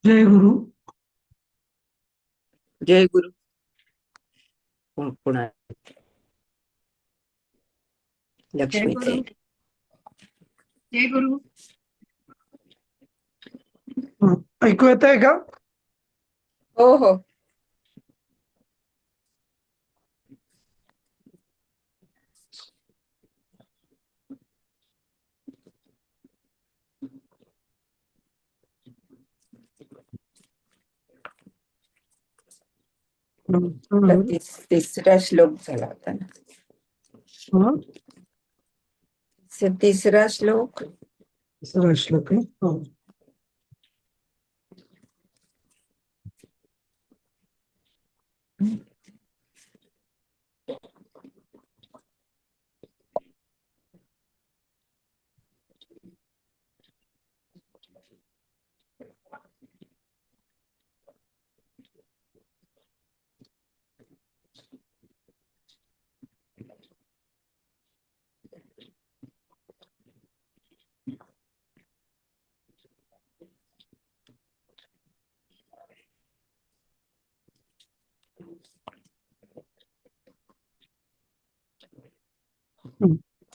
जय गुरु. जय गुरु. कोण कोण आहे? जय लक्ष्मीचे. गुरु. जय गुरु. ऐकू येत आहे का? हो हो. तिसरा श्लोक झाला होता ना. हं? तिसरा श्लोक. तिसरा श्लोक आहे. हो.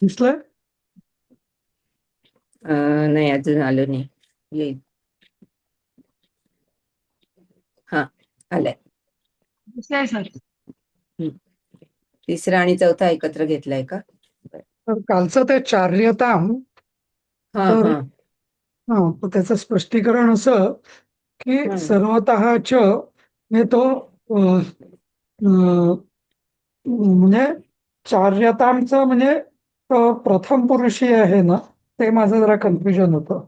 दिसलंय? नाही, अजून आलो नाही. येईल. हा, आलाय. दिसतंय सर. तिसरा आणि चौथा एकत्र घेतलाय का? तर कालचं ते चार्यताम. हा तर हा. तर त्याचं स्पष्टीकरण असं की हम्म. सर्वतः च हे तो अं, अं, म्हणजे चार्यतामचं म्हणजे तो प्रथम पुरुषी आहे ना, ते माझं जरा कन्फ्युजन होतं.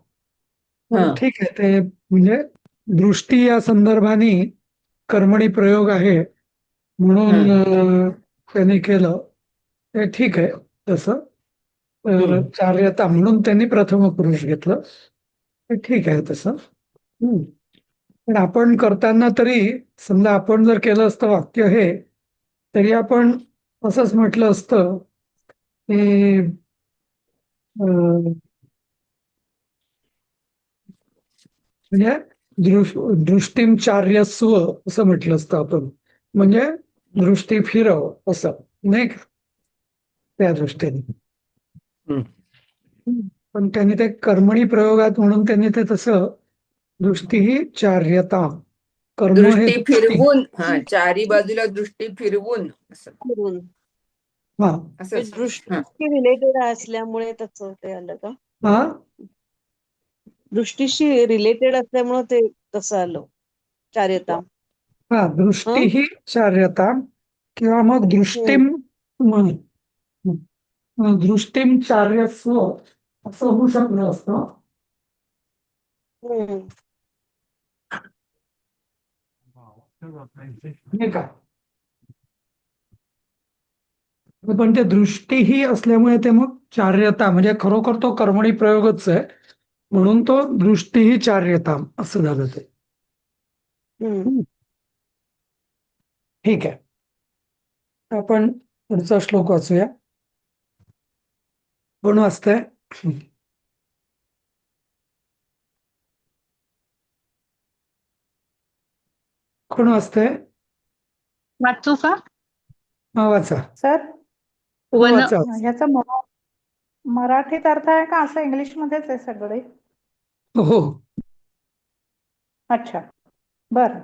हा. तर ठीक आहे, ते म्हणजे दृष्टी या संदर्भाने कर्मणी प्रयोग आहे म्हणून हम्म. त्यांनी केलं ते ठीक आहे तसं. तर हम्म. चार्यता म्हणून त्यांनी प्रथम पुरुष घेतलं ते ठीक आहे तसं. पण आपण करताना तरी समजा आपण जर केलं असतं वाक्य हे, तरी आपण असंच म्हटलं असतं की अं, म्हणजे दृष्टीम चार्यस्व असं म्हटलं असतं आपण. म्हणजे दृष्टी फिरव असं, नाही का, त्या दृष्टीने. हम्म. पण त्यांनी ते कर्मणी प्रयोगात म्हणून त्यांनी ते तसं दृष्टी ही चार्यता, कर्म हे दृष्टी दृष्टी. फिरवून, हा, चारी बाजूला दृष्टी फिरवून असं. फिरून हा असंच. हा. दृष्टीशी रिलेटेड असल्यामुळे तसं ते आलं का? हा दृष्टीशी रिलेटेड असल्यामुळे ते तसं आलं चार्यता. हा दृष्टी हं? ही चार्यता किंवा मग हम्म. दृष्टीम चार्यस्व असं होऊ शकलं असतं. हम्म. नाही का? पण ते दृष्टी ही असल्यामुळे ते मग चार्यता म्हणजे खरोखर तो कर्मणी प्रयोगच आहे म्हणून तो दृष्टी ही चार्यता असं झालं ते. हम्म. ठीक आहे, आपण पुढचा श्लोक वाचूया. कोण वाचतंय? कोण वाचतंय? वाचू का? हा वाचा. सर हो वन वाचा. ह्याचा मराठीत अर्थ आहे का असं इंग्लिशमध्येच आहे सगळे? हो. अच्छा, बर.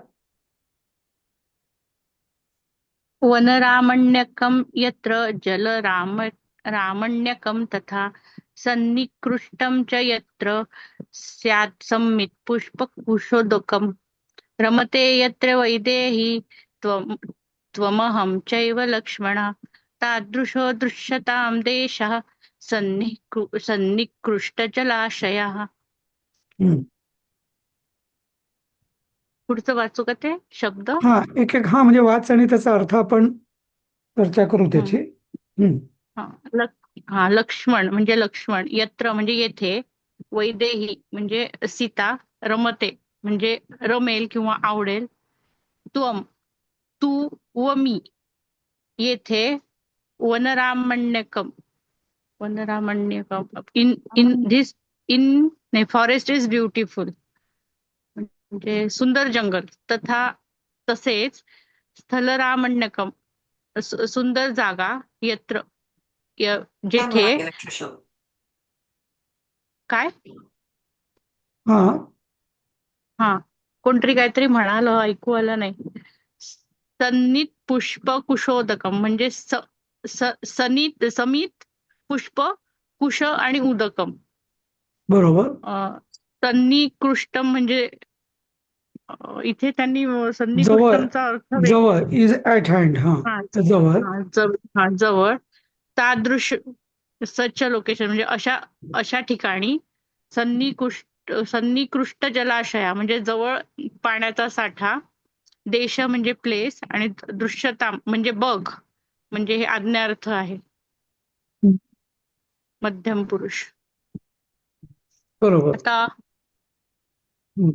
वनरामण्यकं यत्र रामण्यकं तथा सन्निकृष्टं च यत्र स्यात् संमित् पुष्पकुशोदकं रमते यत्र वैदेही त्वमहं चैव लक्ष्मणः तादृशो दृश्यतां देशः सन्निकृष्टजलाशयः. हम्म. पुढचं वाचू का ते शब्द? हा एक एक हा म्हणजे वाच आणि त्याचा अर्थ आपण चर्चा करू त्याची. हा, लक्ष्मण म्हणजे लक्ष्मण, यत्र म्हणजे येथे, वैदेही म्हणजे सीता, रमते म्हणजे रमेल किंवा आवडेल, त्वम तू व मी, येथे वनरामण्यकम in in this in forest is beautiful. म्हणजे सुंदर जंगल तसेच स्थलरामण्यकम सुंदर जागा यत्र जेथे काय हा हा कोणतरी काहीतरी म्हणालं ऐकू आलं नाही. सन्नित पुष्प कुशोदकम म्हणजे सनित समित पुष्प कुश आणि उदकम. बरोबर. सन्निकृष्टम म्हणजे इथे त्यांनी जवळ सन्निकृष्टमचा अर्थ जवळ इज ॲट हँड. हा हा जवळ. जवळ तादृश सच लोकेशन म्हणजे अशा ठिकाणी सन्निकृष्ट जलाशया म्हणजे जवळ पाण्याचा साठा, देश म्हणजे प्लेस आणि दृश्यता म्हणजे बघ म्हणजे हे आज्ञार्थ आहे. हं. मध्यम पुरुष. बरोबर. आता हं.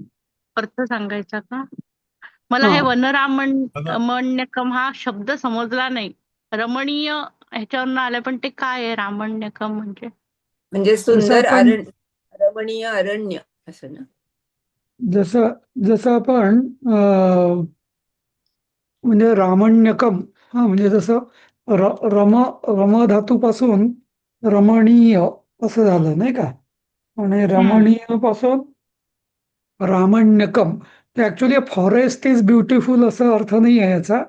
अर्थ सांगायचा का? मला हा हे वनरामण्यकम हा शब्द समजला नाही. रमणीय ह्याच्यावरनं आलं पण ते काय आहे रामण्यकम म्हणजे? म्हणजे जसं सुंदर आपण रमणीय अरण्य असं ना. जसं जसं आपण म्हणजे रामण्यकम हा म्हणजे जसं रम धातूपासून रमणीय असं झालं नाही का? आणि रमणीय पासून रामण्यकम. ऍक्च्युली फॉरेस्ट इज ब्युटिफुल असं अर्थ नाही आहे याचा.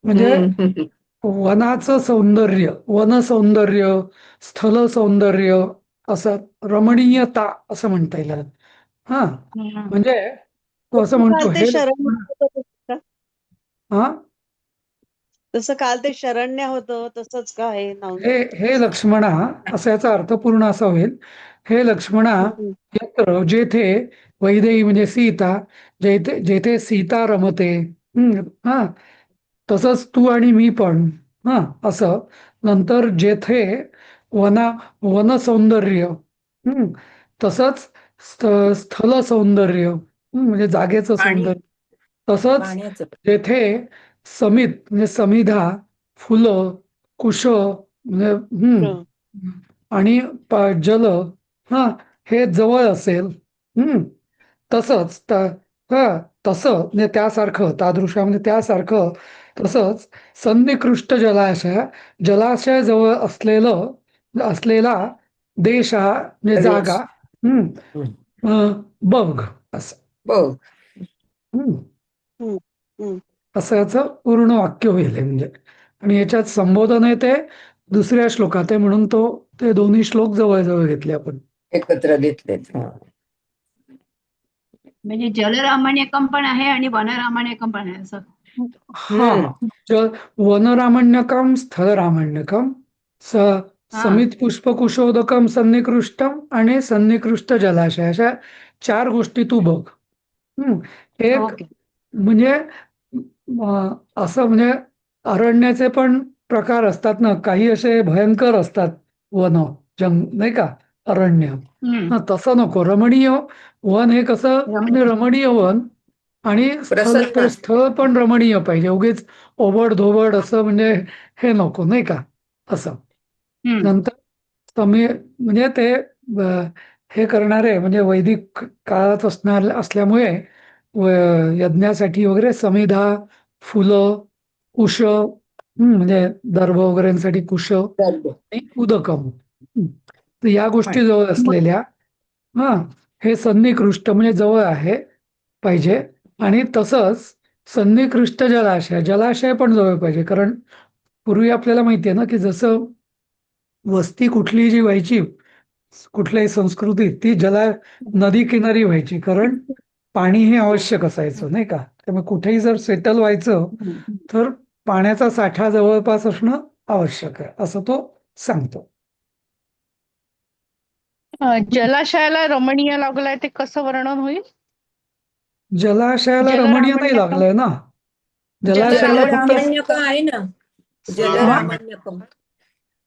म्हणजे हम्म. वनाचं सौंदर्य, वन सौंदर्य, स्थल सौंदर्य असं रमणीयता असं म्हणता येईल. हा म्हणजे तो असं काल म्हणतो ते हे शरण्य होतं तसं का? हा तसं काल ते शरण्य होतं तसंच का हे नाव? हे लक्ष्मणा असा याचा अर्थ पूर्ण असा होईल. हे लक्ष्मणा यत्र जेथे वैदेही म्हणजे सीता, जेथे जेथे सीता रमते. हा तसंच तू आणि मी पण. हा असं नंतर जेथे वन सौंदर्य, तसंच स्थल सौंदर्य, म्हणजे जागेचं पाणी सौंदर्य, तसंच पाण्याचं जेथे समित म्हणजे समिधा, फुलं, कुश म्हणजे आणि जल हा हे जवळ असेल. तसंच तसं म्हणजे त्यासारखं तादृश म्हणजे त्यासारखं तसंच सन्निकृष्ट जलाशय जवळ असलेला देश हा म्हणजे जागा. हम्म. बघ असं. बघ. असं याचं पूर्ण वाक्य होईल हे म्हणजे. आणि याच्यात संबोधन आहे ते दुसऱ्या श्लोकात आहे म्हणून ते दोन्ही श्लोक जवळ घेतले आपण. एकत्र घेतलेत. म्हणजे जलरामायणकम पण आहे आणि वनरामायणकम पण आहे असं. हा वनरामण्यकम स्थलरामण्यकम समित पुष्प कुशोदकम सन्निकृष्टम आणि सन्निकृष्ट जलाशय अशा 4 गोष्टी तू बघ. एक ओके. म्हणजे असं म्हणजे अरण्याचे पण प्रकार असतात ना, काही असे भयंकर असतात वन नाही का अरण्य. तसं नको. रमणीय वन हे कसं म्हणजे रमणीय वन आणि प्रसन्न. स्थळ पण रमणीय पाहिजे. उगीच ओबड-धोबड असं म्हणजे हे नको नाही का असं. नंतर म्हणजे ते हे करणारे म्हणजे वैदिक काळात असल्यामुळे यज्ञासाठी वगैरे समिधा, फुलं, कुश, म्हणजे दर्भ वगैरेसाठी कुश आणि उदकम. तर या गोष्टी जवळ असलेल्या हे सन्निकृष्ट म्हणजे जवळ आहे पाहिजे. आणि तसंच सन्निकृष्ट जलाशय पण जवळ पाहिजे. कारण पूर्वी आपल्याला माहिती आहे ना की जसं वस्ती कुठली जी व्हायची कुठल्याही संस्कृतीत ती नदी किनारी व्हायची. कारण पाणी हे आवश्यक असायचं नाही का. त्यामुळे कुठेही जर सेटल व्हायचं तर पाण्याचा साठा जवळपास असणं आवश्यक आहे असं तो सांगतो. जलाशयाला रमणीय लागलाय ते कसं वर्णन होईल? जलाशयाला रमणीय नाही लागलंय ना. जलाशयाला फक्त जलरामण्यकम आहे ना.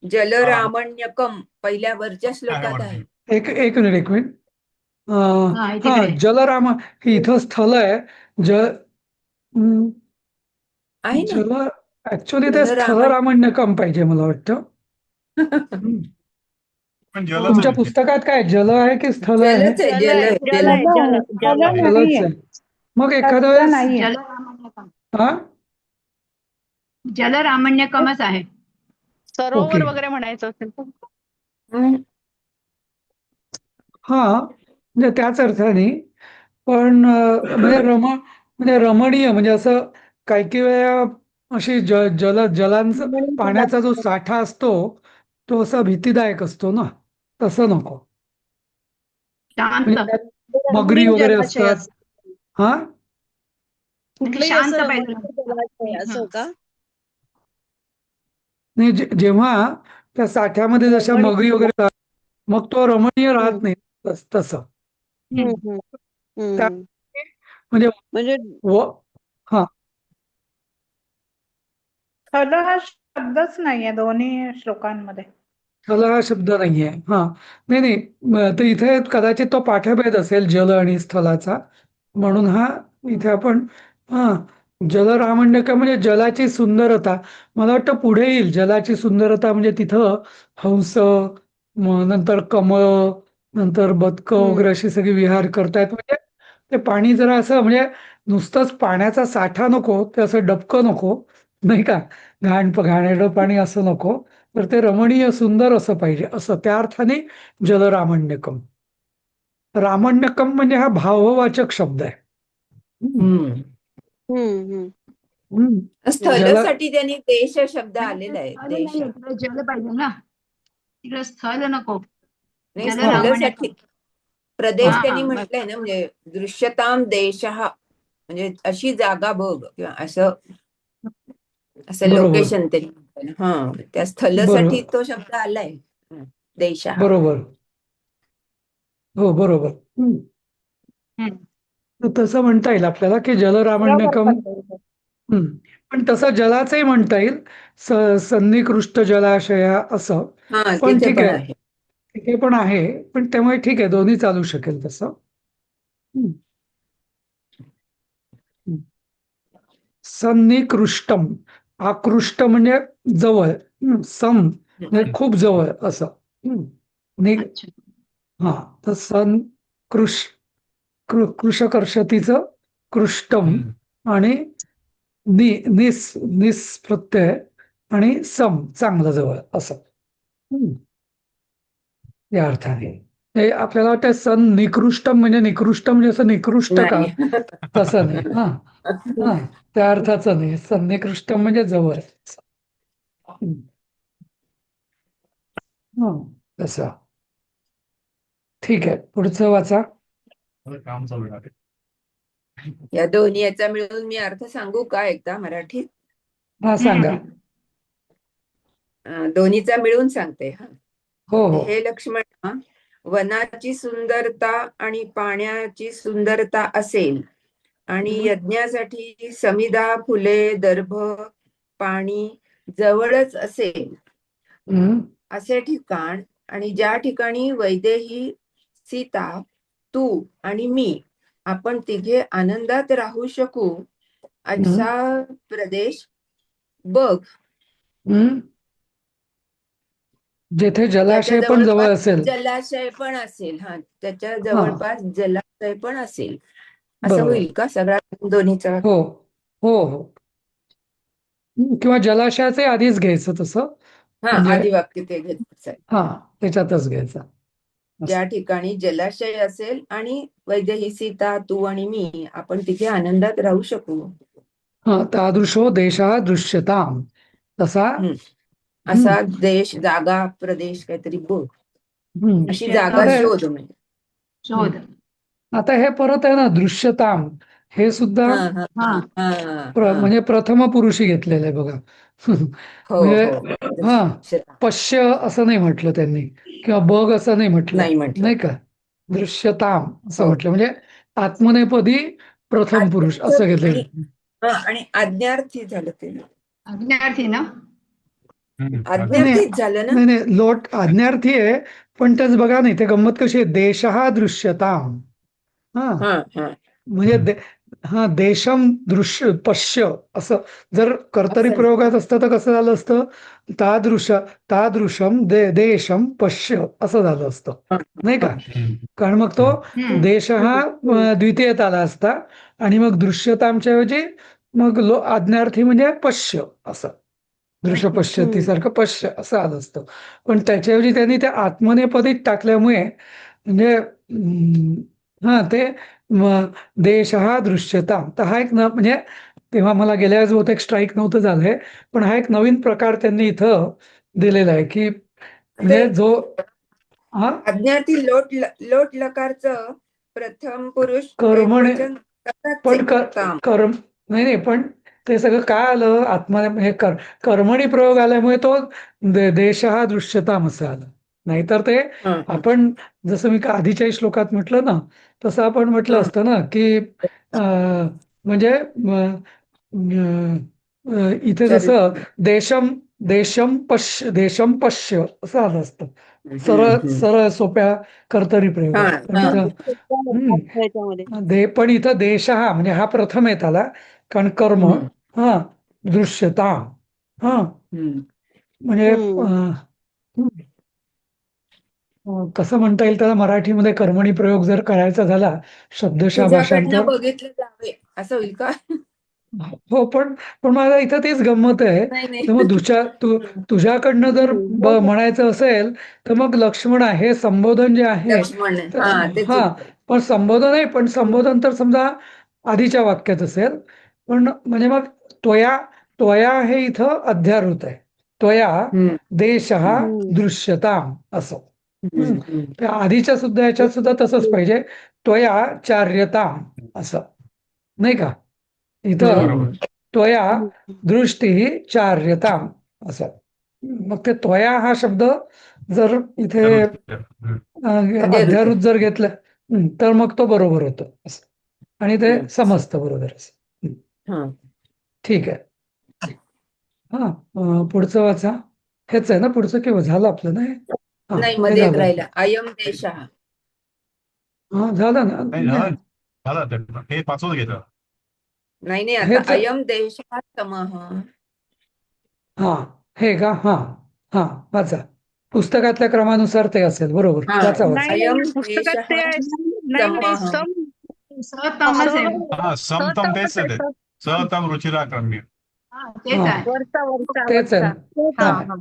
जलरामण्यकम पहिल्या वरच्या श्लोकात आहे. एक मिनिट. इकडे. जलराम इथं स्थल आहे. आहे ना. ऍक्च्युली ते स्थलरामण्यकम पाहिजे मला वाटतं. तुमच्या पुस्तकात काय जल आहे की स्थल आहे? जलच आहे. जलच आहे. मग एखाद्या शब्द वेळेस नाहीये. जलरामण्यकम हा जलरामण्यकमच आहे. सरोवर ओके वगैरे म्हणायचं असेल तर हा म्हणजे त्याच अर्थाने पण म्हणजे रमणीय म्हणजे असं काही काही वेळा अशी जलांचा रमणीय पाण्याचा जो जलाशय. साठा असतो तो असा भीतीदायक असतो ना, तसं नको. शांत, म्हणजे त्यात मगरी रमणीय वगैरे जलाशय असतात. असं हा म्हणजे कुठलंही शांत असं पाहिजे. रमणीय जलाशय असं का? नाही जेव्हा त्या साठ्यामध्ये जशा रमणीय मगरी वगैरे जलाशय. राहतात, मग तो रमणीय हम्म, राहत नाही तसं हम्म, हम्म. हम्म, त्या हम्म. म्हणजे म्हणजे व हा स्थल हा शब्दच नाहीये दोन्ही श्लोकांमध्ये. स्थल हा शब्द नाहीये. हा नाही नाही तर इथे कदाचित तो पाठभेद असेल जल आणि स्थलाचा, म्हणून हा इथे आपण हा जलरामण्यक म्हणजे जलाची सुंदरता. मला वाटतं पुढे येईल जलाची सुंदरता म्हणजे तिथं हंस, नंतर कमळ, नंतर बदकं हम्म, वगैरे अशी सगळी विहार करतायत. म्हणजे ते पाणी जरा असं म्हणजे नुसतंच पाण्याचा साठा नको, ते असं डबकं नको, नाही का, घाणेरडं पाणी असं नको, तर ते रमणीय सुंदर असं पाहिजे, असं त्या अर्थाने जलरामण्यकम. रामण्यकम म्हणजे हा भाववाचक शब्द आहे. हम्म. हम्म. हम्म, हम्म. हम्म. जल स्थलासाठी त्यांनी देश शब्द म्हणजे आलेला आहे. स्थल देश नाहीये, तिकडे जल पाहिजे ना, तिकडे स्थल नको. नाही, हा जलरामण्यकम. स्थलासाठी प्रदेश हा त्यांनी हा बस. म्हटलंय ना, म्हणजे दृश्यताम देश, म्हणजे अशी जागा बघ किंवा असं असं बरोबर लोकेशन त्यांनी म्हटलंय ना. त्या स्थलासाठी बरोबर तो शब्द आलाय. देश. बरोबर हो बरोबर. हम्म. हम्म. तर तसं म्हणता येईल आपल्याला की बरोबर जलरामण्यकम. पडलं इथे. हम्म. पण तसं जलाचंही म्हणता येईल, सन्निकृष्ट जलाशया असं. पण तिथे ठीक पण आहे, आहे. तिथे पण आहे, पण त्यामुळे ठीक आहे, दोन्ही चालू शकेल तसं. हम्म. हम्म. सन्निकृष्टम, आकृष्ट म्हणजे जवळ, सम म्हणजे खूप जवळ असं. हम्म. अच्छा. हा तर सन कृशकर्षतीचं कृष्टम आणि निस प्रत्यय आणि सम चांगलं जवळ असं. हम्म. या अर्थाने हे आपल्याला वाटतं सन निकृष्टम म्हणजे निकृष्ट म्हणजे असं निकृष्ट का, नाही. तसं नाही. हा हा त्या अर्थाचं नाही, सन निकृष्टम म्हणजे जवळ. हम्म. हा तसं. ठीक आहे, पुढचं वाचा. या दोन्ही याचा मिळून मी अर्थ सांगू का एकदा मराठीत? हा सांगा. हम्म. दोन्हीचा मिळून सांगते. हो हो हे लक्ष्मण, वनाची सुंदरता आणि पाण्याची सुंदरता असेल आणि यज्ञासाठी समिधा, फुले, दर्भ, पाणी जवळच असेल हम्म. असे ठिकाण, आणि ज्या ठिकाणी वैदेही, सीता, तू आणि मी आपण तिघे आनंदात राहू शकू हम्म. असा प्रदेश बघ, हम्म. जेथे ज्याच्या जलाशय पण जवळपास जवळ असेल. जलाशय पण असेल. त्याच्या हा जवळपास जलाशय पण असेल. असं बरोबर. होईल का सगळा दोन्हीचा? हो हो हो. किंवा जलाशयाचे आधीच घ्यायचं तसं, म्हणजे आधी वाक्य ते घेतच आहे. हा त्याच्यातच घ्यायचं. ज्या ठिकाणी जलाशय असेल आणि वैदेही, सीता, तू आणि मी आपण तिथे आनंदात राहू शकू. हा तादृशो देशः दृश्यताम, तसा. हम्म. असा देश, जागा, प्रदेश काहीतरी बघ. हम्म. अशी दृश्यता जागा आता शोध म्हणजे. शोध. आता हे परत आहे ना दृश्यताम, हे सुद्धा हा हा हा हा हा. म्हणजे प्रथम पुरुषी घेतलेलं आहे बघा. हो म्हणजे हो. हा दृश्यता. पश्य असं नाही म्हटलं त्यांनी, किंवा बघ असं नाही म्हटलं, नाही म्हटलं. नाही का, दृश्यताम असं हो. म्हटलं. म्हणजे आत्मनेपदी प्रथम पुरुष असं घेतलेलं. आणि आज्ञार्थी झालं ते. अज्ञार्थी ना. नाही आज्ञार्थीच झालं ना. नाही नाही, लोट आज्ञार्थी आहे, पण तेच बघा नाही ते गंमत कशी आहे, देशः दृश्यताम. हा हा हा. म्हणजे हा देशम दृश्य पश्य असं जर कर्तरी असं. प्रयोगात असतं तर कसं झालं असतं, तादृशम देशम पश्य असं झालं असतं, नाही का? कारण मग तो देश हा द्वितीयत आला असता आणि मग दृश्यतांच्या ऐवजी मग आज्ञार्थी म्हणजे पश्य असं, दृश्य पश्यती सारखं पश्य असं आलं असतं. पण त्याच्याऐवजी त्यांनी त्या आत्मनेपदीत टाकल्यामुळे म्हणजे हा ते देश हा दृश्यता, तर हा एक म्हणजे तेव्हा मला गेल्या वेळेस बहुतेक स्ट्राईक नव्हतं झालंय, पण हा एक नवीन प्रकार त्यांनी इथं दिलेला आहे की म्हणजे जो हा आज्ञार्थी लोट लकारचं प्रथम पुरुष कर्मणे एकवचन तसाच पण आहे. काम. कर्म नाही नाही, पण ते सगळं काय आलं म्हणजे कर्मणी प्रयोग आल्यामुळे तो देश हा दृश्यताम असं आलं. नाहीतर ते हं, हं, आपण जसं मी आधीच्याही श्लोकात म्हटलं ना, तसं आपण म्हटलं हं. असतं ना की म्हणजे इथे जसं देशम देशम पश्य असं आलं असतं, सरळ हम्म. सरळ सोप्या कर्तरी हा, प्रयोगात. पण हा. इथं ह्याच्यामध्ये पण इथं देश हा म्हणजे हा प्रथम येत आला, कारण कर्म हम्म, हा दृश्यता हा हम्म. म्हणजे कसं म्हणता येईल त्याला मराठीमध्ये कर्मणी प्रयोग जर करायचा झाला शब्दशः तुझ्याकडनं भाषांतर. बघितलं जावे असं होईल का? हो, पण पण मला इथं तेच गंमत आहे. नाही तर मग नाही. तुझ्याकडनं जर म्हणायचं असेल तर मग लक्ष्मण आहे संबोधन जे आहे लक्ष्मण तर हा ते हा, चुकतं. पण संबोधन आहे, पण संबोधन तर समजा आधीच्या वाक्यात असेल, पण म्हणजे मग त्वया त्वया हे इथं अध्यारूत आहे. त्वया हम्म, देश हा हम्म, दृश्यता असं. हम्म, हम्म. त्या आधीच्या सुद्धा याच्यात सुद्धा तसंच पाहिजे, त्वया चार्यता असं, नाही का? इथं हम्म. त्वया दृष्टी चार्यता असं. मग ते त्वया हा शब्द जर इथे अध्यारूत आहे. अध्यारूत जर घेतलं तर मग तो बरोबर होतो असं, आणि ते हम्म, समजतं बरोबर असं. हा. ठीक आहे. हा पुढचं वाचा. हेच आहे ना पुढचं, किंवा झालं आपलं? नाही, हा नाही हे मध्ये एक झालं राहिला आपलं. अयम देश हा. हा झालं ना. नाही नाही, झालं ते हे पाचवं घेतलं. नाही नाही आता हेच अयम देश हा समः. हा हे का? हा हा वाचा. पुस्तकातल्या क्रमानुसार ते असेल, बरोबर. हा वाचा वाचा. नाही अयम नाही, पुस्तकात देश ते हा नाही नाही समः. सतमच आहे. हा समतम तेच आहे ते. सतम रुचिराक्रम्य. तेच हा आहे. वरचा वरचा तेच आहे वरचा. ना. हा हा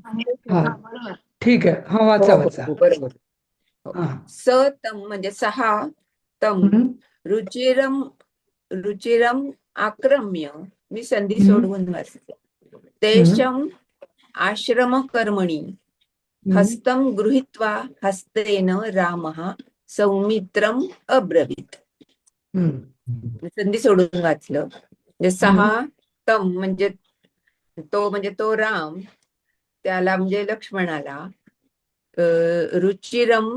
हा हा बरोबर. ठीक आहे. हा हो वाचा हो वाचा. हो, बरोबर. हो. हा सतम म्हणजे सहा, तम हम्म, रुचिरम रुचिरम आक्रम्य. मी संधी हम्म, सोडवून वाचते. हम्म, तेषम आश्रम कर्मणी हम्म, हस्तं गृहीत्वा हस्तेन रामः सौमित्रम अब्रवीत. हम्म, संधी सोडून वाचलं. म्हणजे हम्म, सहा तम म्हणजे तो राम, त्याला म्हणजे लक्ष्मणाला रुचिरम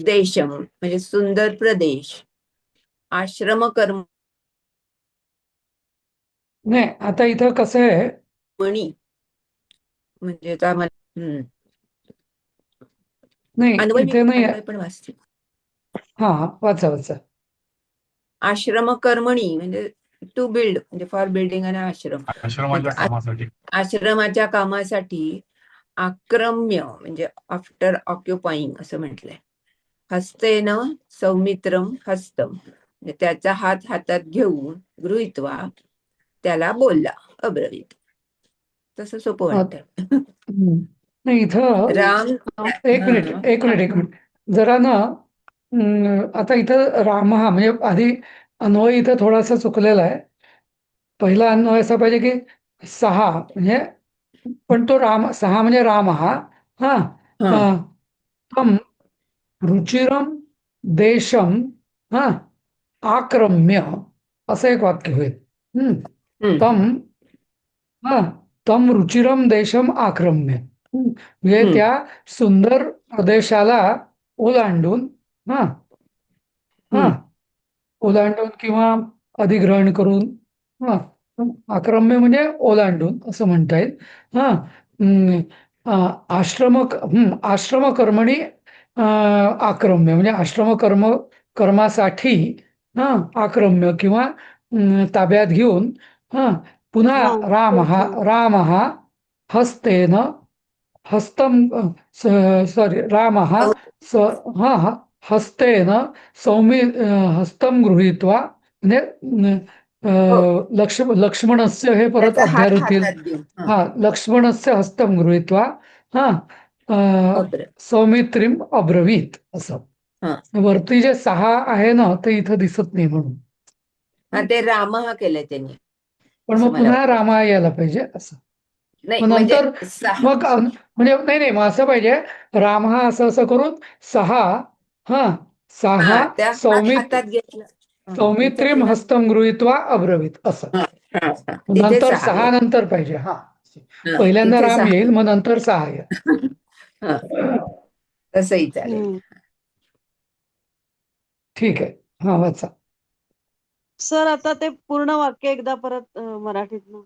देशम म्हणजे सुंदर प्रदेश, आश्रम कर्मणी नाही आता इथं कसं आहे, म्हणजे आता नाही अन्वय मी इथे नाही. अन्वय पण वाचते. हा वाचा वाचा. आश्रम कर्मणी म्हणजे टू बिल्ड, म्हणजे फॉर बिल्डिंग आणि आश्रम. आश्रमाच्या कामासाठी. आश्रमाच्या कामासाठी आक्रम्य म्हणजे आफ्टर ऑक्युपाईंग असं म्हटलंय. हस्तेन सौमित्रम हस्तम म्हणजे त्याचा हात हातात घेऊन गृहीत्वा त्याला बोलला अब्रवीत. तसं सोपं वाटतं. नाही इथं राम एक मिनिट हा. एक मिनिट एक मिनिट जरा ना. आता इथं राम हा म्हणजे आधी अन्वय इथं थोडासा चुकलेला आहे. पहिला अन्वय असा पाहिजे की सहा म्हणजे, पण तो राम सहा म्हणजे राम हा हा हा. तम रुचिरम देशम हा आक्रम्य असं एक वाक्य होईल. तम हम्म. हा तम रुचिरम देशम आक्रम्य, म्हणजे हम्म. त्या सुंदर प्रदेशाला ओलांडून हा हा हम्म. ओलांडून किंवा अधिग्रहण करून, हा आक्रम्य म्हणजे ओलांडून असं म्हणता येईल. हा आश्रम कर्मणी आक्रम्य म्हणजे कर्मासाठी आक्रम्य किंवा ताब्यात घेऊन पुन्हा रामः हस्तेन हस्तं सॉरी रामः अहो, स हस्तेन हस्तं गृहीत्वा म्हणजे हो, लक्ष्मणस्य हे परत त्याचा हात अध्याय येतील. हातात घेऊन लक्ष्मणस्य हस्तं गृहीत्वा अब्र सौमित्रीम अब्रवीत असं. हा वरती जे 6 आहे ना ते इथं दिसत नाही म्हणून. हा ते राम हा केलंय त्यांनी पण असं मग मला पुन्हा वाटतं. रामा यायला पाहिजे असं. नाही मग म्हणजे नंतर मग म्हणजे नाही मग असं पाहिजे राम हा असं करून 6 त्या हात हातात घेतलं त्याच्या सौमित्रीम पुन्हा हस्तं गृहीत्वा अब्रवीत असं. हा, हा, हा. तिथे नंतर 6 6 आहे. नंतर पाहिजे. हा, पहिल्यांदा तिथे राम 6 येईल मग नंतर 6 येईल. हा तसंही चालेल. ठीक आहे. वाचा. सर आता ते पूर्ण वाक्य एकदा परत मराठीतनं.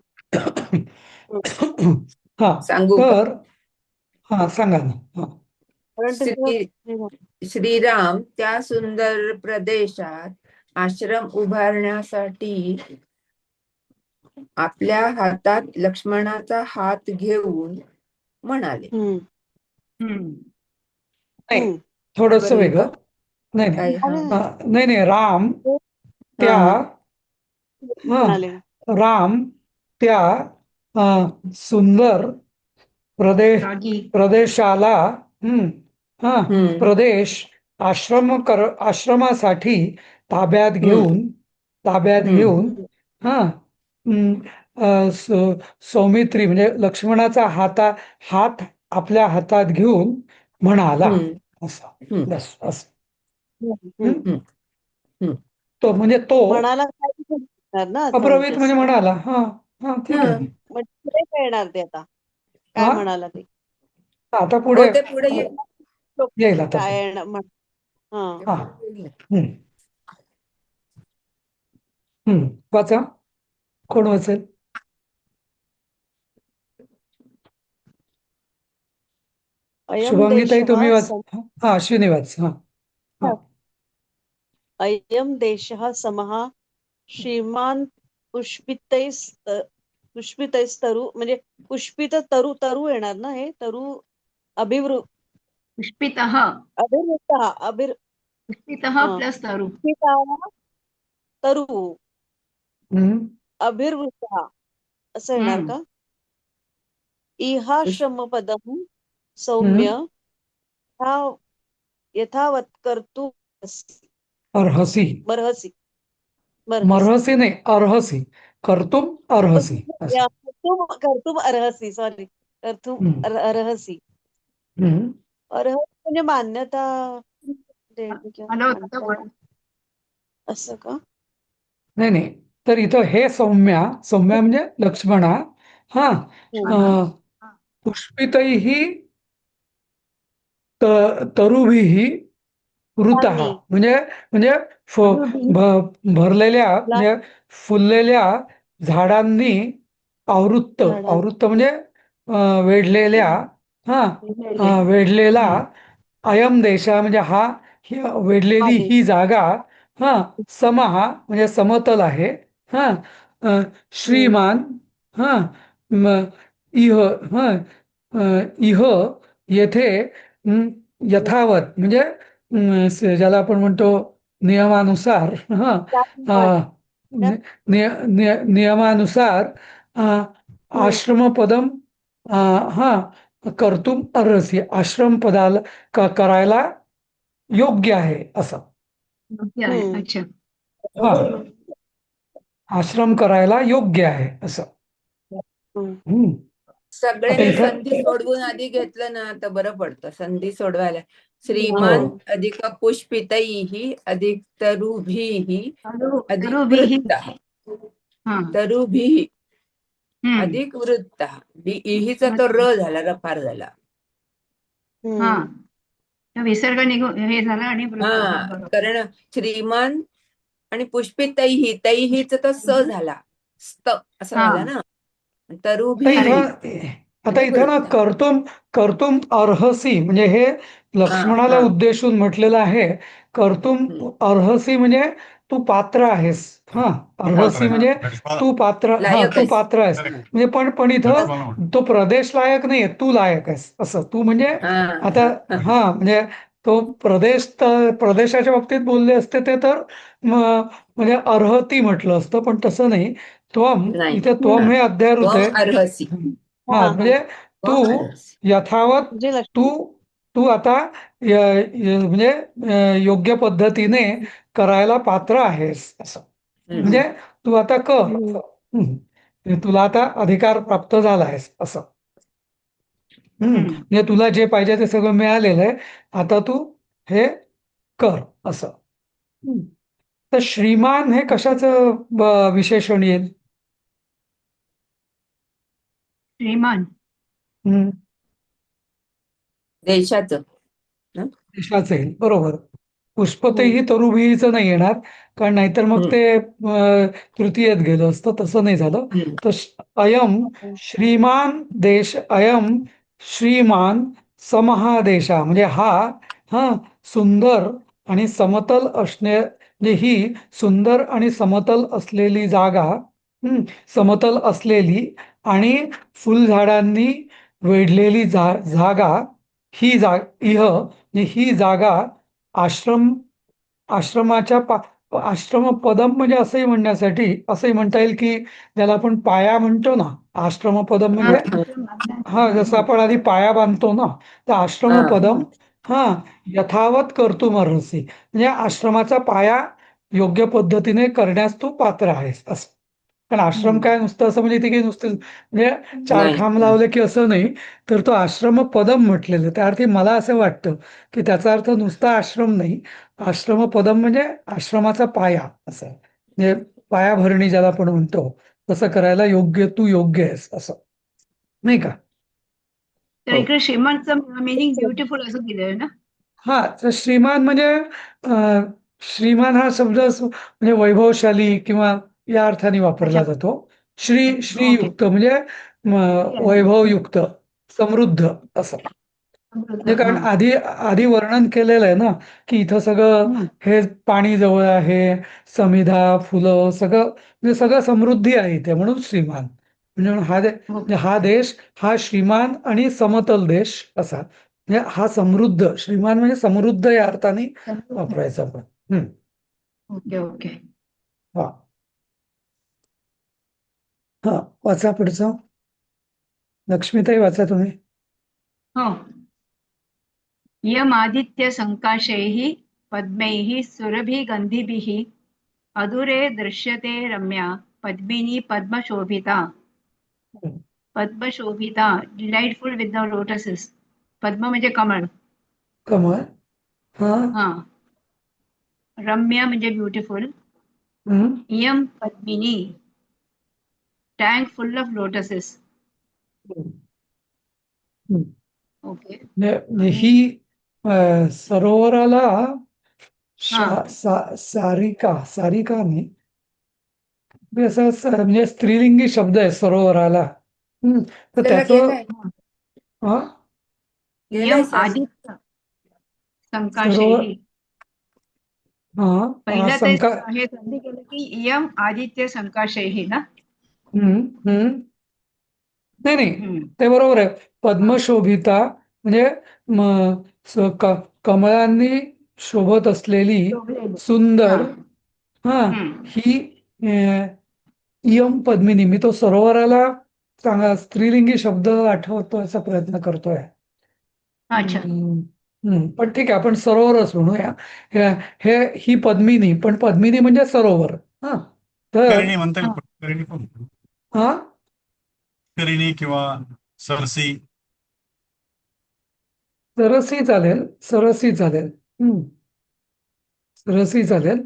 सांगू का? तर सांगा ना. कारण ते श्री सगळं श्रीराम त्या सुंदर प्रदेशात आश्रम उभारण्यासाठी आपल्या हातात लक्ष्मणाचा हात घेऊन म्हणाले. नाही थोडस बरं वेगळं. का? नाही काय नाही राम त्या म्हणाले. राम त्या सुंदर जागी प्रदेशाला हम्म प्रदेश आश्रमासाठी ताब्यात हम्म हम्म घेऊन सौमित्री म्हणजे लक्ष्मणाचा हात आपल्या हातात घेऊन म्हणाला असं. हम्म बस असं. हम्म. तो म्हणजे तो म्हणाला काय म्हणणार ना आता अब्रवीत म्हणजे म्हणाला. ठीक आहे. म्हणजे पुढे काय येणार ते आता काय हा म्हणाला ते आता हो पुढे ते पुढे येईल आता काय पुढे. येणार हा वाचा. कोण वाचेल? अयम शुभांगीताई देशः तुम्ही वाच. अश्विनी वाच. अयम देशः समः श्रीमान पुष्पितैस्तरू म्हणजे पुष्पित तरू येणार ना हे तरू पुष्पितः पुष्पितः हा. प्लस तरू पुष्पितः तरू हम्म. अभिर्वृतः असं येणार का? इहाश्रमपदं सौम्य यथावत कर्तुं अर्हसी मर्हसि मर्हसी नाही अर्हसी कर्तुम अर्हसी असं. कर्तुम अर्हसि सॉरी कर्तुम अर्हसि अर्हसि म्हणजे मान्यता देणे किंवा आलं होतं मान्यता वरून. असं का? नाही तर इथं हे सौम्या म्हणजे लक्ष्मणा पुष्पितैः तरुभिः वृतः फुलांनी. म्हणजे भरलेल्या म्हणजे फुललेल्या झाडांनी आवृत्त म्हणजे वेढलेल्या वेढलेला अयम देशा म्हणजे वेढलेली ही जागा समहा म्हणजे समतल आहे. श्रीमान इह येथे यथावत म्हणजे ज्याला आपण म्हणतो नियमानुसार नियमानुसार आश्रमपदम कर्तुम अर्हसी आश्रम पदाला करायला योग्य आहे असं. योग्य आहे. अच्छा. आश्रम करायला योग्य आहे असं. आता सगळ्यांनी इथं संधी सोडवून आधी घेतलं ना तर बरं पडतं. संधी सोडवायला श्रीमान अधिक पुष्पितैः अधिक तरुभिः अधिक तरुभिः. वृत्तः हा. तरुभिः अधिक वृत्तः इहीचा तो र झाला रफार झाला. विसर्ग निघून हे झाला आणि कारण श्रीमान आणि पुष्पितैः तैहीच तो स झाला स्त असं झाला ना. तरुभिः आता इथं ना कर्तुम अर्हसी म्हणजे हे लक्ष्मणाला उद्देशून म्हटलेलं आहे. कर्तुम अर्हसी म्हणजे तू पात्र आहेस. हा, अर्हसी म्हणजे तू पात्र, लायक तू आहेस. पात्र आहेस. Correct. म्हणजे पण इथं म्हणून. तो प्रदेश लायक नाहीये, तू लायक आहेस असं. तू म्हणजे आता म्हणजे तो प्रदेशाच्या बाबतीत बोलले असते ते तर म्हणजे अर्हती म्हटलं असतं, पण तसं नाही. त्वम, नाही. इथे त्वम हे अध्याय ऋत आहे. अर्हसी. हा, म्हणजे तू अर्हसी. यथावत म्हणजे तू तू आता म्हणजे योग्य पद्धतीने करायला पात्र आहेस असं. म्हणजे तू आता कर असं. म्हणजे तुला आता अधिकार प्राप्त झाला आहेस असं. म्हणजे तुला जे पाहिजे ते सगळं मिळालेलं आहे, आता तू हे कर असं. तर श्रीमान हे कशाचं विशेषण येईल? श्रीमान. हम्म, देशाचं. देशाचं येईल, बरोबर. पुष्पतेही तरुभीचं नाही येणार, कारण नाहीतर मग ते तृतीयेत गेलं असतं, तसं नाही झालं. तर अयम श्रीमान देश, अयम श्रीमान समहादेशा, म्हणजे हा सुंदर आणि समतल असणे, म्हणजे ही सुंदर आणि समतल असलेली जागा, समतल असलेली आणि फुलझाडांनी वेढलेली जागा, ही ही जागा आश्रमाच्या आश्रम पदम, म्हणजे असंही म्हणता येईल की ज्याला आपण पाया म्हणतो ना, आश्रम पदम म्हणजे जसं आपण आधी पाया बांधतो ना, तर आश्रम पदम यथावत कर्तुमर्हसी, म्हणजे आश्रमाचा पाया योग्य पद्धतीने करण्यास तू पात्र आहेस असं. कारण आश्रम काय नुसतं असं म्हणजे ते नुसतं म्हणजे चार नाही. खांब लावले की असं नाही, तर तो आश्रम पदम म्हटलेलं. त्या अर्थी मला असं वाटतं की त्याचा अर्थ नुसता आश्रम नाही, आश्रम पदम म्हणजे आश्रमाचा पाया असं. म्हणजे पायाभरणी ज्याला आपण म्हणतो तसं करायला तू योग्य आहेस असं, नाही का? तर इकडे श्रीमंतचं मिनिंग ब्युटिफुल असं दिलंय ना. तर श्रीमान म्हणजे श्रीमान हा शब्द म्हणजे वैभवशाली किंवा या अर्थाने वापरला अच्छा. जातो. श्रीयुक्त म्हणजे वैभवयुक्त, समृद्ध असं. म्हणजे कारण आधी वर्णन केलेलं आहे ना, की इथं सगळं हे पाणी जवळ आहे, समिधा, फुलं, सगळं म्हणजे सगळं समृद्धी आहे इथे, म्हणून श्रीमान. म्हणजे हा देश हा श्रीमान आणि समतल देश असा. म्हणजे हा समृद्ध, श्रीमान म्हणजे समृद्ध या अर्थाने वापरायचा आपण. Okay okay. हा वाचा पुढचं. लक्ष्मीताई वाचा तुम्ही. हो. यमादित्य संकाशैः पद्मैः सुरभिगन्धिभिः अधुरे दृश्यते रम्या पद्मिनी पद्मशोभिता. पद्मशोभिता, डिलाइटफुल विथ द लोटसेस. पद्म म्हणजे कमळ. कमळ. हा. रम्य म्हणजे ब्युटिफुल. इयम पद्मिनी, tank full of lotuses. Okay. ही सरोवराला सारिका नाही, म्हणजे स्त्रीलिंगी शब्द आहे सरोवराला. तर आपल्याला त्याचं गेलाय. गेलाय यम सर. आदित्य सरोवर संकाशैः. पहिलं ते हे संधी केलं की यम आदित्य संकाशैः ना. नाही ते बरोबर आहे. पद्मशोभिता म्हणजे कमळांनी शोभत असलेली सुंदर ही इयम पद्मिनी. मी तो सरोवराला चांगला स्त्रीलिंगी शब्द आठवतोयचा प्रयत्न करतोय. अच्छा. पण ठीक आहे, आपण सरोवरच म्हणूया. ही पद्मिनी, पण पद्मिनी म्हणजे सरोवर. तर पुष्करिणी म्हणता येईल, पुष्करिणी पण. पुष्करिणी किंवा सरसी. सरसी चालेल, सरसी चालेल. सरसी चालेल.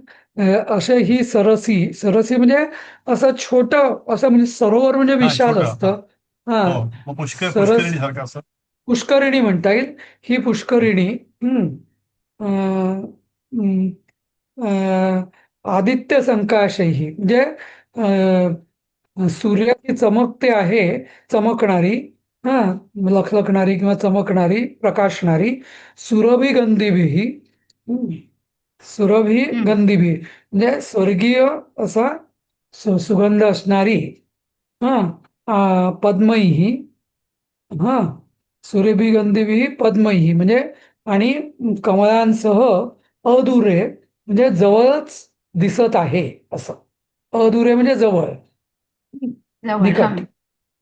असे ही सरसी म्हणजे असं छोट, असं म्हणजे सरोवर म्हणजे विशाल छोटं, असतं. मग पुष्करिणी सारखं असं. पुष्करिणी म्हणता येईल. ही पुष्करिणी आदित्य संकाशही, म्हणजे सूर्याची चमकते आहे, चमकणारी, लखलखणारी किंवा चमकणारी, प्रकाशणारी, सुरभिगंधीभी, सुरभी हम्म. गंधिभी म्हणजे स्वर्गीय असा सुगंध असणारी पद्मही हा सुरभी गंधिभी पद्मही म्हणजे आणि कमळांसह अधुरे म्हणजे जवळच दिसत आहे असं. अधुरे म्हणजे जवळ, जवळ हा निकट.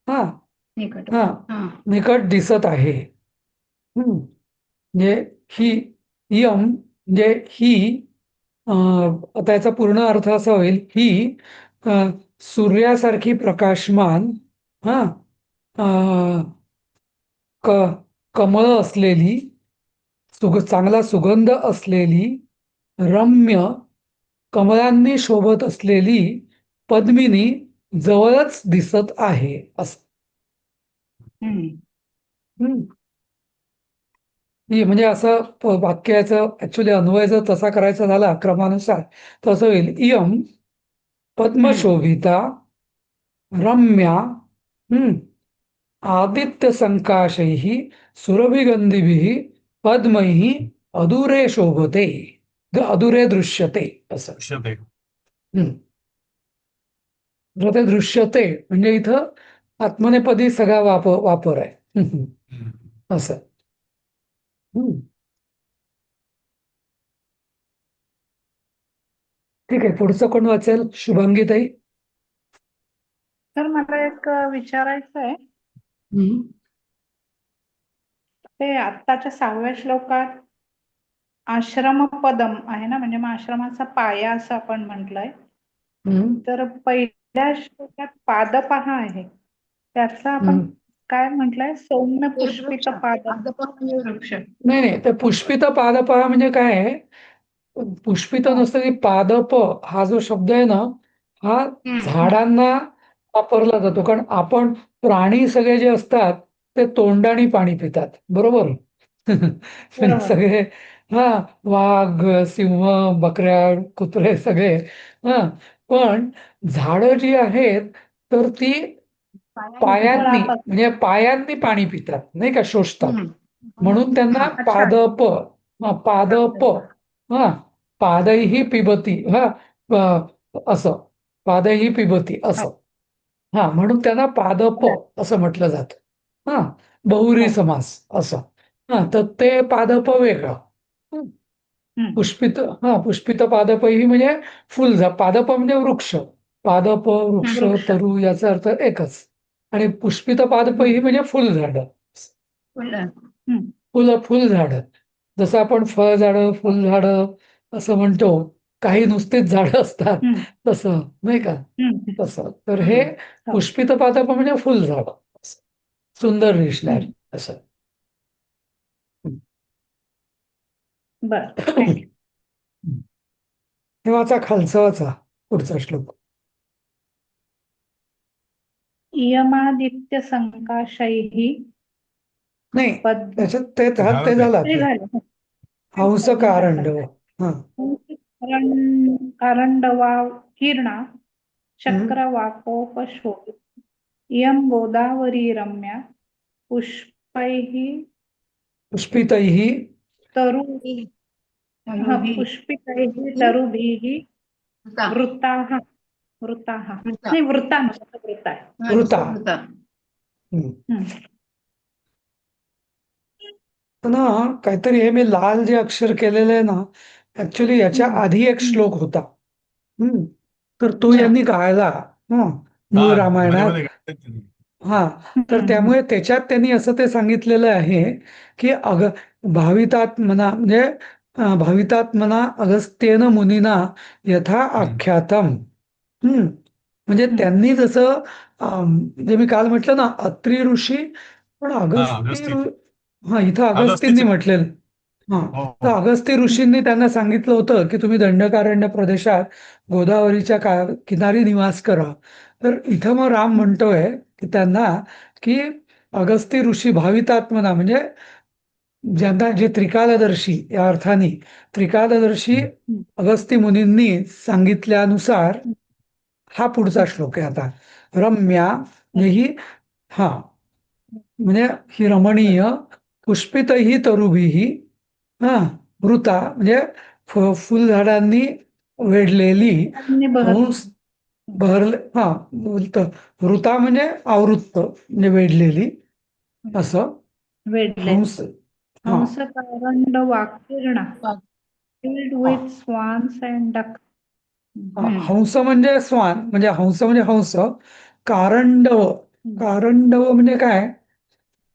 हा निकट हा हा निकट दिसत आहे. म्हणजे ही यम म्हणजे ही आता याचा पूर्ण अर्थ असा होईल ही सूर्यासारखी प्रकाशमान हा क कमळ असलेली चांगला सुगंध असलेली रम्य कमळांनी शोभत असलेली पद्मिनी जवळच दिसत आहे असं. हम्म. हम्म. म्हणजे असं वाक्याचं ऍक्च्युली अन्वय जर तसा करायचा झाला क्रमानुसार तर असं होईल इयम पद्मशोभिता रम्या आदित्य संकाशैः सुरभिगंधिभिः पद्मैः अधुरे शोभते अधुरे दृश्यते असं. दृश्यते. तर ते दृश्यते म्हणजे इथं आत्मनेपदी सगळा वापर आहे. असं. ठीक आहे, पुढचं कोण वाचेल? शुभांगीताई. तर मला एक विचारायचं आहे. ते आत्ताच्या 6व्या श्लोकात आश्रम पदम आहे ना, म्हणजे मग आश्रमाचा पाया असं आपण म्हटलंय. तर पहिल्या श्लोकात पादपहा आहे, त्याचा आपण काय म्हटलंय? सौम्य पुष्पित पाद. वृक्ष. नाही नाही, तर पुष्पित पादपहा म्हणजे काय आहे? पुष्पित नसतं की पादप हा जो शब्द आहे ना हा झाडांना वापरला जातो. कारण आपण प्राणी सगळे जे असतात ते तोंडाने पाणी पितात, बरोबर? म्हणजे सगळे वाघ, सिंह, बकऱ्या, कुत्रे सगळे. पण झाडं जी आहेत तर ती पायांनी म्हणजे पायांनी पाणी पितात, नाही का, शोषतात. म्हणून त्यांना पादप पादप पादैही पिबती असं पादैही पिबती असं. म्हणून त्यांना पादप असं म्हटलं जातं. बहुरी समास असं. तर ते पादप वेगळं. पुष्पित पुष्पित पादपही म्हणजे पादप म्हणजे वृक्ष. पादप वृक्ष तरु याचा अर्थ एकच. आणि पुष्पित पादपही म्हणजे फुलझाड. फुलझाड. जसं आपण फळझाडं फुलझाडं असं म्हणतो, काही नुसतीच झाडं असतात तसं, नाही का, तसं. तर हे पुष्पित पादप म्हणजे फुलझाड, सुंदर दिसणार असं. तेव्हाचा खालचा वाचा पुढचा श्लोक. इयमादित्य संकाशैः नाही, त्याच्यात ते झालं हंस कारंडव. कारंडवा किरणा चक्रवाकोपशोभित इयं गोदावरी रम्या पुष्पैः पुष्पितैः पुष्पितैः तरुभिः वृताः नाही वृता आहे. वृता. ना काहीतरी हे मी लाल जे अक्षर केलेलं आहे ना, ऍक्च्युली याच्या आधी एक श्लोक होता. तर तो यांनी गायला मूळ रामायणात. तर त्यामुळे त्याच्यात त्यांनी असं ते सांगितलेलं आहे की भावितात्मना म्हणजे भावितात्मना अगस्त्येन मुनीना यथा आख्यातम. म्हणजे त्यांनी जसं जे मी काल म्हटलं ना अत्री ऋषी, पण इथं अगस्तींनी म्हटलेलं. तर अगस्ती ऋषींनी त्यांना सांगितलं होतं की तुम्ही दंडकारण्य प्रदेशात गोदावरीच्या किनारी निवास करा. तर इथं मग राम म्हणतोय की त्यांना की अगस्ती ऋषी भावितात्मना म्हणजे ज्यांना जे त्रिकालदर्शी या अर्थाने त्रिकालदर्शी अगस्ती मुनींनी सांगितल्यानुसार हा पुढचा श्लोक आहे. आता रम्या ही म्हणजे ही रमणीय पुष्पितही तरुभिही वृता म्हणजे फुलझाडांनी वेढलेली त्यांनी बहरली. हंस बहरले बोलत ऋता म्हणजे आवृत्त म्हणजे वेढलेली असं वेडले हंस हा हंस कारंड वाकीर्णा filled with swans and ducks. हंस म्हणजे श्वान म्हणजे हंस कारंडव कारंडव म्हणजे काय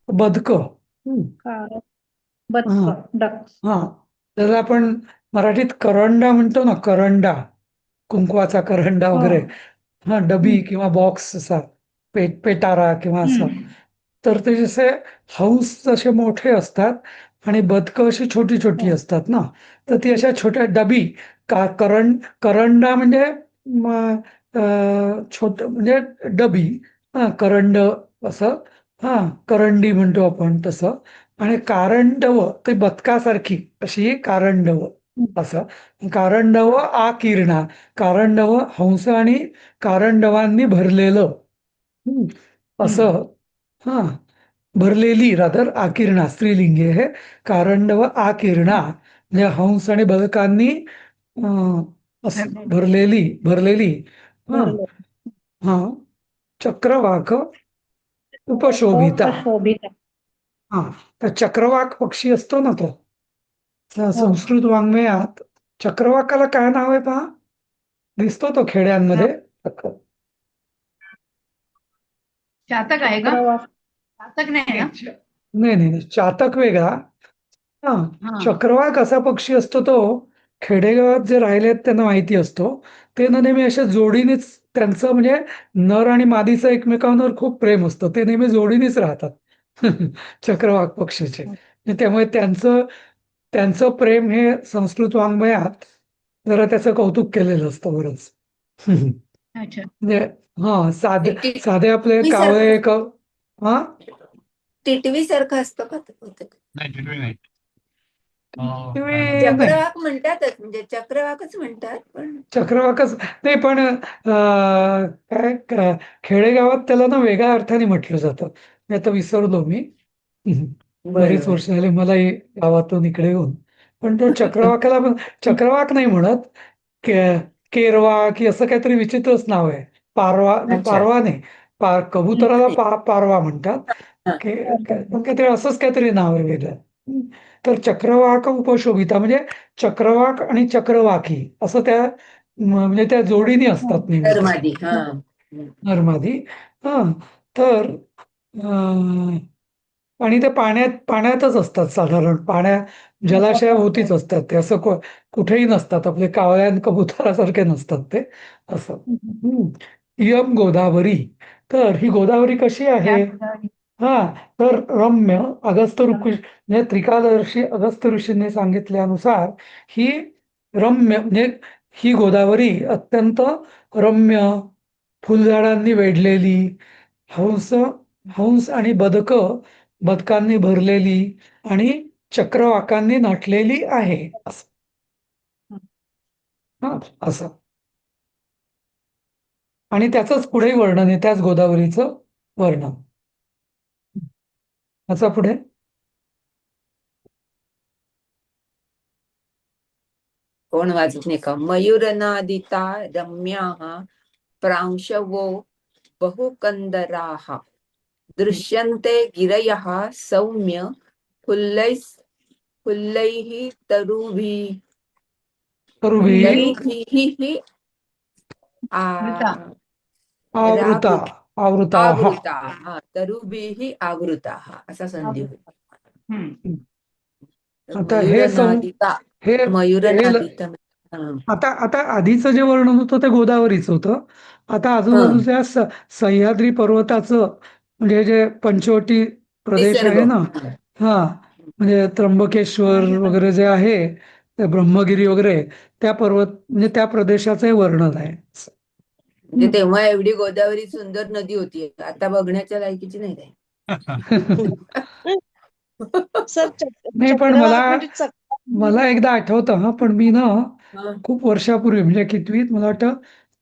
बदक कार- हा बदक डक्स हा त्याला आपण मराठीत करंडा म्हणतो ना करंडा कुंकवाचा करंडा वगैरे हा डबी किंवा बॉक्स असा पेटारा किंवा असं तर ते जसे हंस जसे मोठे असतात आणि बदकं अशी छोटी छोटी असतात ना तर ती अशा छोट्या डबी करंडा म्हणजे छोट म्हणजे डबी करंड असं करंडी म्हणतो आपण तसं आणि कारंडव ते बदकासारखी अशी कारंडव असं कारंडव आकीर्णा कारंडव हंस आणि कारंडवांनी भरलेलं असं हा भरलेली रादर आकीर्णा स्त्रीलिंगी हे कारंडव आकीर्णा म्हणजे हंस आणि बदकांनी भरलेली हा हा चक्रवाक उपशोभिता शोभित हा तर चक्रवाक पक्षी असतो ना तो संस्कृत वाङ्मयात चक्रवाकाला काय नाव आहे पहा दिसतो तो खेड्यांमध्ये चातक आहे का? चक्रवाक चातक नाही ना? नाही चातक वेगळा हा चक्रवाक असा पक्षी असतो तो खेडेगावात जे राहिलेत त्यांना माहिती असतो ते ना नेहमी अशा जोडीनेच त्यांचं म्हणजे नर आणि मादीचं एकमेकांवर खूप प्रेम असतं ते नेहमी जोडीनेच राहतात चक्रवाक पक्षीचे आणि त्यामुळे त्यांचं प्रेम हे संस्कृत वाङ्मयात जरा त्याचं कौतुक केलेलं असतं बरंच अच्छा. म्हणजे साधे टिटवी साधे आपले कावळे हा टिटवी सारखं असतं का ते बहुतेक? नाही टिटवी नाही नाही चक्रवाक म्हणतातच म्हणजे चक्रवाकच म्हणतात पण चक्रवाकच नाही पण खेडेगावात त्याला ना वेगळ्या अर्थाने म्हटलं जातं मी आता विसरलो मी बरीच वर्ष झाली मला गावातून इकडे येऊन पण तो चक्रवाकाला चक्रवाक नाही म्हणत केरवा की असं काहीतरी विचित्रच नाव आहे पारवा अच्छा. पारवा नाही कबुतराला पारवा म्हणतात पण काहीतरी असंच काहीतरी नाव आहे वेगळं तर चक्रवाक उपशोभिता म्हणजे चक्रवाक आणि चक्रवाकी असं म्हणजे त्या जोडीने असतात नेहमी नरमादी हा नरमादी हा तर आणि ते पाण्यातच असतात साधारण जलाशयाभोवतीच असतात ते असं कुठेही नसतात आपले कावळ्या आणि कबुतरासारखे नसतात ते असं इयम गोदावरी तर ही गोदावरी कशी आहे हा तर रम्य म्हणजे त्रिकादर्शी अगस्त्य ऋषींनी सांगितल्यानुसार ही रम्य म्हणजे ही गोदावरी अत्यंत रम्य फुलझाडांनी वेढलेली हंस हंस आणि बदकांनी भरलेली आणि चक्रवाकांनी नटलेली आहे असं आणि त्याचंच पुढे वर्णन आहे त्याच गोदावरीचं वर्णन याचा पुढे कोण वाचत नाही का? मयूरनादिता रम्याः प्रांशवो बहुकंदराः दृश्यन्ते गिरयः सौम्य फुल्लैः तरुभिः आवृता तरुभिः आवृताः असा संधी होतो. आता हे मयूरनादिता आता आधीचं जे वर्णन होतं ते गोदावरीचं होतं आता आजूबाजूच्या सह्याद्री पर्वताचं म्हणजे जे पंचवटी प्रदेश आहे ना म्हणजे त्र्यंबकेश्वर वगैरे जे आहे ते ब्रह्मगिरी वगैरे त्या म्हणजे त्या प्रदेशाचं वर्णन आहे म्हणजे तेव्हा एवढी गोदावरी सुंदर नदी होती आता बघण्याच्या लायकीची नाही नाही पण मला एकदा आठवतं पण मी ना खूप वर्षापूर्वी म्हणजे कितवीत मला वाटतं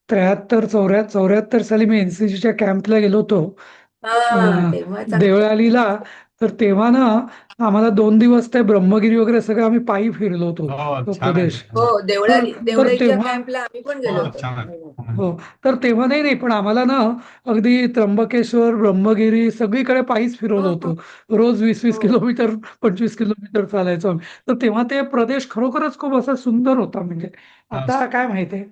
73-74 साली मी एनसीसीच्या कॅम्पला गेलो होतो देवळालीला तर तेव्हा ना आम्हाला 2 दिवस ते ब्रह्मगिरी वगैरे सगळं आम्ही पायी फिरलो होतो हो तो छान आहे प्रदेश. ते. हो तर देवळाईच्या तेव्हा कॅम्पला आम्ही पण गेलो हो होतो. छान आहे. हो तर तेव्हा नाही नाही पण आम्हाला ना अगदी त्र्यंबकेश्वर ब्रह्मगिरी सगळीकडे पायीच फिरवलं हो, होतं. रोज 20-20 हो. किलोमीटर 25 किलोमीटर चालायचो आम्ही. तर तेव्हा ते प्रदेश खरोखरच खूप असा सुंदर होता म्हणजे हा. आता काय माहितीये